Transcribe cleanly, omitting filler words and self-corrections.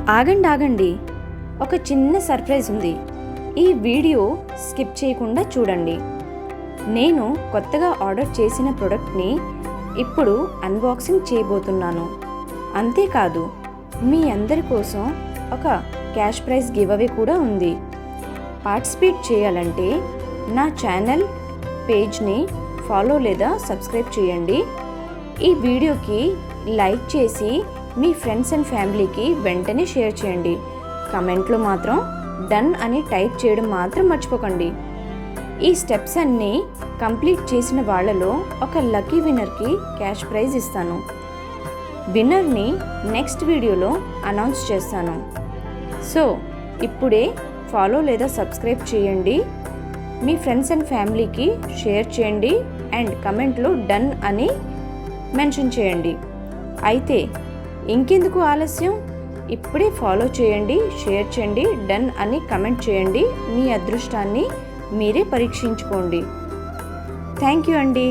ఆగండి ఆగండి, ఒక చిన్న సర్ప్రైజ్ ఉంది. ఈ వీడియో స్కిప్ చేయకుండా చూడండి. నేను కొత్తగా ఆర్డర్ చేసిన ప్రోడక్ట్ని ఇప్పుడు అన్బాక్సింగ్ చేయబోతున్నాను. అంతేకాదు, మీ అందరి కోసం ఒక క్యాష్ ప్రైజ్ గివ్ అవే కూడా ఉంది. పార్టిసిపేట్ చేయాలంటే నా ఛానల్ పేజ్ని ఫాలో లేదా సబ్స్క్రైబ్ చేయండి. ఈ వీడియోకి లైక్ చేసి మీ ఫ్రెండ్స్ అండ్ ఫ్యామిలీకి వెంటనే షేర్ చేయండి. కమెంట్లో మాత్రం డన్ అని టైప్ చేయడం మాత్రం మర్చిపోకండి. ఈ స్టెప్స్ అన్నీ కంప్లీట్ చేసిన వాళ్ళలో ఒక లక్కీ విన్నర్కి క్యాష్ ప్రైజ్ ఇస్తాను. విన్నర్ని నెక్స్ట్ వీడియోలో అనౌన్స్ చేస్తాను. సో ఇప్పుడే ఫాలో లేదా సబ్స్క్రైబ్ చేయండి, మీ ఫ్రెండ్స్ అండ్ ఫ్యామిలీకి షేర్ చేయండి అండ్ కమెంట్లో డన్ అని మెన్షన్ చేయండి. అయితే ఇంకెందుకు ఆలస్యం, ఇప్పుడే ఫాలో చేయండి, షేర్ చేయండి, డన్ అని కమెంట్ చేయండి. మీ అదృష్టాన్ని మీరే పరీక్షించుకోండి. థ్యాంక్ యూ అండి.